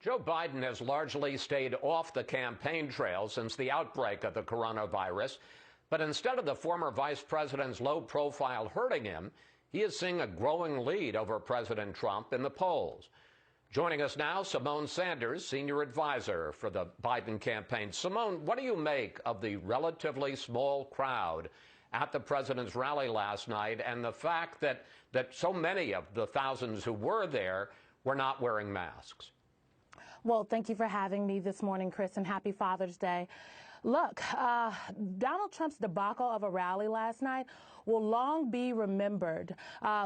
Joe Biden has largely stayed off the campaign trail since the outbreak of the coronavirus. But instead of the former vice president's low profile hurting him, he is seeing a growing lead over President Trump in the polls. Joining us now, Simone Sanders, senior advisor for the Biden campaign. Simone, what do you make of the relatively small crowd at the president's rally last night and the fact that so many of the thousands who were there were not wearing masks? Well, thank you for having me this morning, Chris, and happy Father's Day. Look, Donald Trump's debacle of a rally last night will long be remembered.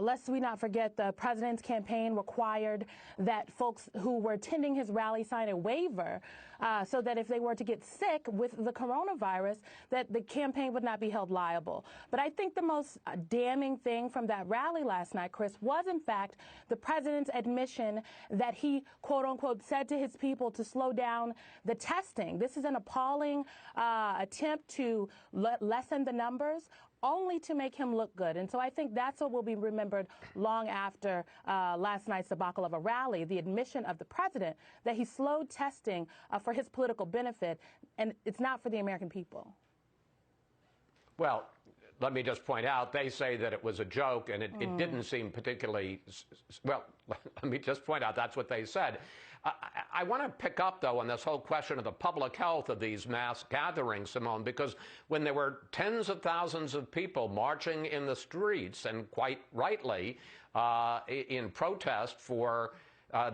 Lest we not forget, the president's campaign required that folks who were attending his rally sign a waiver so that if they were to get sick with the coronavirus, that the campaign would not be held liable. But I think the most damning thing from that rally last night, Chris, was in fact the president's admission that he, quote unquote, said to his people to slow down the testing. This is an appalling attempt to lessen the numbers, only to make him look good. And so I think that's what will be remembered long after last night's debacle of a rally, the admission of the president that he slowed testing for his political benefit, and it's not for the American people. Well, let me just point out, they say that it was a joke, and it didn't seem particularly, well, let me just point out that's what they said. I want to pick up, though, on this whole question of the public health of these mass gatherings, Simone, because when there were tens of thousands of people marching in the streets, and quite rightly, in protest for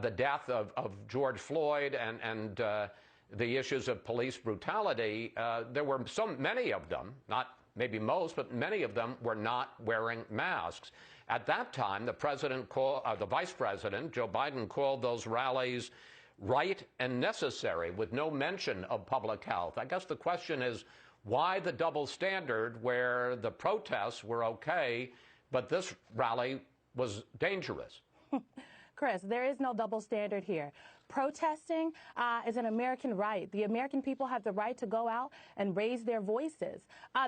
the death of George Floyd and the issues of police brutality, there were so many of them, not maybe most, but many of them were not wearing masks. At that time, the vice president, Joe Biden, called those rallies right and necessary with no mention of public health. I guess the question is, why the double standard where the protests were okay, but this rally was dangerous? Chris, there is no double standard here. Protesting is an American right. The American people have the right to go out and raise their voices.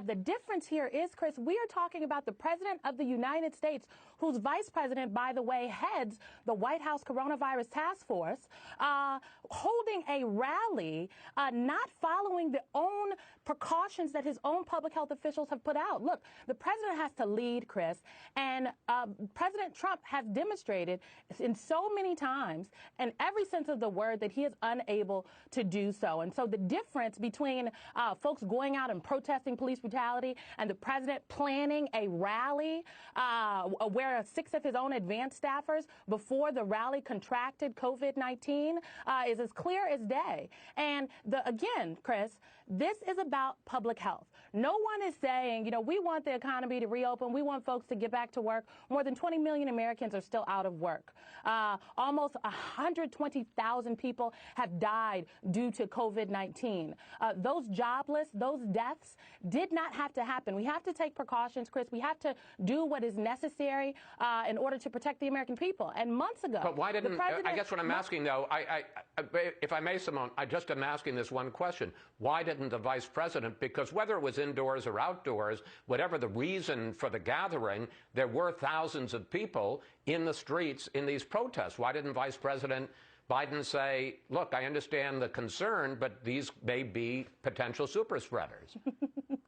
The difference here is, Chris, we are talking about the president of the United States, whose vice president, by the way, heads the White House coronavirus task force, holding a rally, not following the own precautions that his own public health officials have put out. Look, the president has to lead, Chris, and President Trump has demonstrated in so many times, in every sense of the word, that he is unable to do so. And so the difference between folks going out and protesting police brutality and the president planning a rally where 6 of his own advanced staffers before the rally contracted COVID-19 is as clear as day. And again, Chris, this is about public health. No one is saying, we want the economy to reopen. We want folks to get back to work. More than 20 million Americans are still out of work. Almost 120,000 people have died due to COVID-19. Those jobless, those deaths did not have to happen. We have to take precautions, Chris. We have to do what is necessary in order to protect the American people. And months ago, but why didn't, I guess what I'm asking, though, if I may, Simone, I just am asking this one question. Why didn't the vice president, because whether it was indoors or outdoors, whatever the reason for the gathering, there were thousands of people in the streets in these protests. Why didn't Vice President Biden say, look, I understand the concern, but these may be potential super spreaders?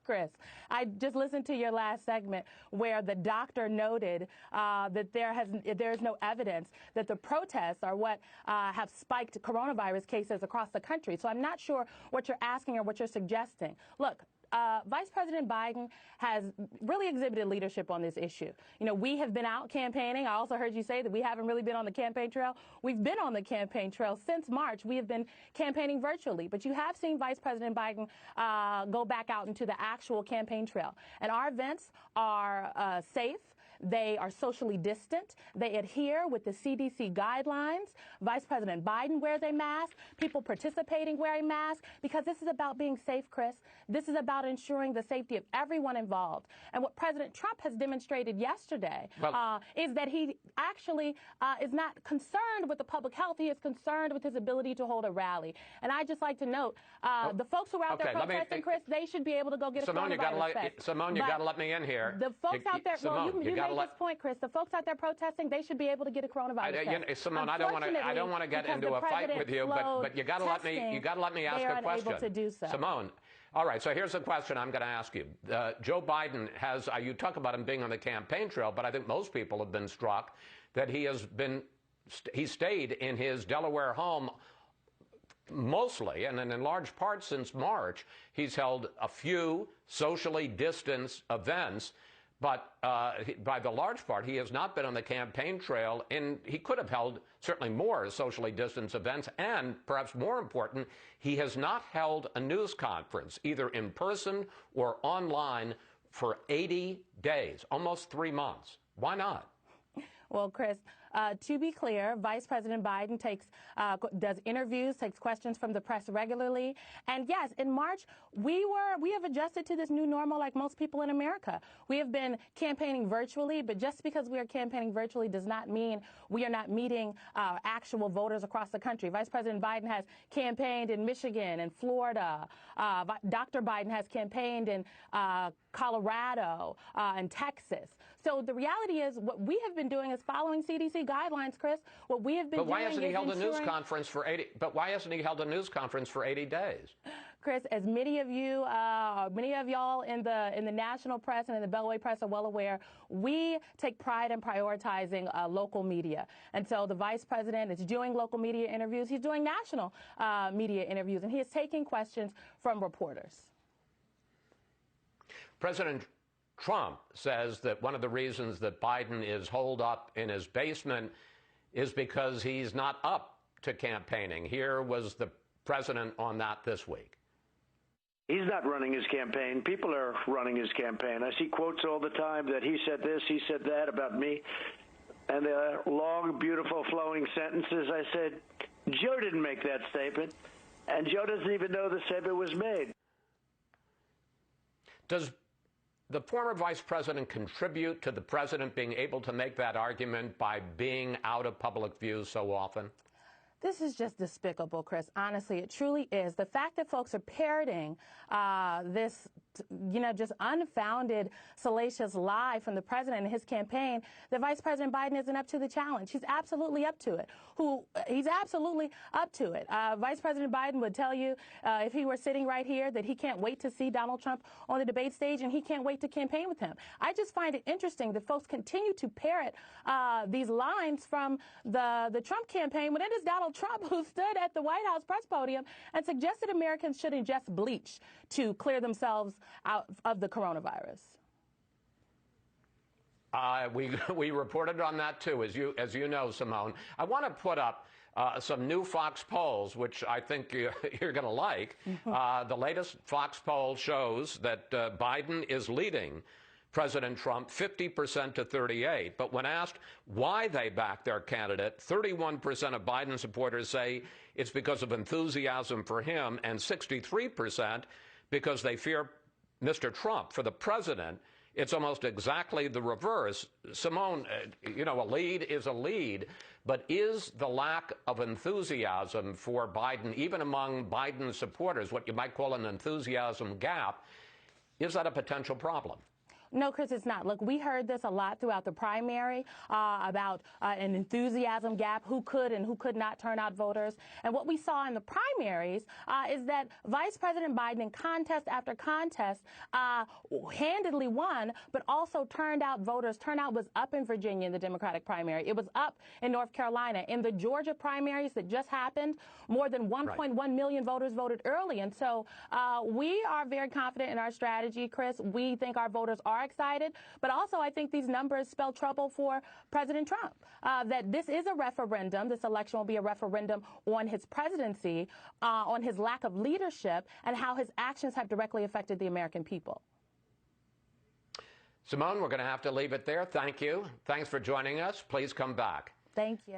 Chris, I just listened to your last segment where the doctor noted that there is no evidence that the protests are what have spiked coronavirus cases across the country. So I'm not sure what you're asking or what you're suggesting. Look, Vice President Biden has really exhibited leadership on this issue. We have been out campaigning. I also heard you say that we haven't really been on the campaign trail. We've been on the campaign trail since March. We have been campaigning virtually. But you have seen Vice President Biden go back out into the actual campaign trail. And our events are safe. They are socially distant. They adhere with the CDC guidelines. Vice President Biden wears a mask. People participating wear a mask, because this is about being safe, Chris. This is about ensuring the safety of everyone involved. And what President Trump has demonstrated yesterday is that he actually is not concerned with the public health. He is concerned with his ability to hold a rally. And I'd just like to note, the folks who are out there protesting, Chris, they should be able to go get a coronavirus test. Simone, you got to let me in here. The folks out there, Simone, you got to let this point, Chris. The folks out there protesting, they should be able to get a coronavirus test. Simone, I don't want to get into a fight with you, but you got to let me ask a question. Able to do so. Simone, all right. So here's the question I'm going to ask you. Joe Biden has. You talk about him being on the campaign trail, but I think most people have been struck that he stayed in his Delaware home mostly, and in large part since March. He's held a few socially distanced events, but by the large part, he has not been on the campaign trail, and he could have held certainly more socially distanced events, and perhaps more important, he has not held a news conference, either in person or online, for 80 days, almost 3 months. Why not? Well, Chris, to be clear, Vice President Biden does interviews, takes questions from the press regularly. And yes, in March, we have adjusted to this new normal like most people in America. We have been campaigning virtually, but just because we are campaigning virtually does not mean we are not meeting actual voters across the country. Vice President Biden has campaigned in Michigan and Florida. Dr. Biden has campaigned in Colorado and Texas. So the reality is what we have been doing is following CDC guidelines, Chris. What we have been doing is But why hasn't he held a news conference for 80? But why hasn't he held a news conference for 80 days? Chris, as many of y'all in the national press and in the Beltway press are well aware, we take pride in prioritizing local media. And so the vice president is doing local media interviews. He's doing national media interviews, and he is taking questions from reporters. President Trump says that one of the reasons that Biden is holed up in his basement is because he's not up to campaigning. Here was the president on that this week. He's not running his campaign. People are running his campaign. I see quotes all the time that he said this, he said that about me. And they're long, beautiful, flowing sentences. I said, Joe didn't make that statement. And Joe doesn't even know the statement was made. Does the former vice president contribute to the president being able to make that argument by being out of public view so often? This is just despicable, Chris. Honestly, it truly is. The fact that folks are parroting this, just unfounded, salacious lie from the president and his campaign, that Vice President Biden isn't up to the challenge. He's absolutely up to it. He's absolutely up to it. Vice President Biden would tell you, if he were sitting right here, that he can't wait to see Donald Trump on the debate stage and he can't wait to campaign with him. I just find it interesting that folks continue to parrot these lines from the Trump campaign when it is Donald Trump who stood at the White House press podium and suggested Americans should ingest bleach to clear themselves out of the coronavirus. We reported on that too, as you know, Simone. I want to put up some new Fox polls, which I think you're going to like. The latest Fox poll shows that Biden is leading President Trump 50% to 38%. But when asked why they back their candidate, 31% of Biden supporters say it's because of enthusiasm for him, and 63% because they fear Mr. Trump. For the president, it's almost exactly the reverse. Simone, a lead is a lead, but is the lack of enthusiasm for Biden, even among Biden supporters, what you might call an enthusiasm gap, is that a potential problem? No, Chris, it's not. Look, we heard this a lot throughout the primary about an enthusiasm gap, who could and who could not turn out voters. And what we saw in the primaries is that Vice President Biden, in contest after contest, handedly won, but also turned out voters. Turnout was up in Virginia in the Democratic primary. It was up in North Carolina. In the Georgia primaries that just happened, more than 1.1 million voters voted early. And so we are very confident in our strategy, Chris. We think our voters are excited, but also I think these numbers spell trouble for President Trump, that this is a referendum. This election will be a referendum on his presidency, on his lack of leadership, and how his actions have directly affected the American people. Simone, we're going to have to leave it there. Thank you. Thanks for joining us. Please come back. Thank you.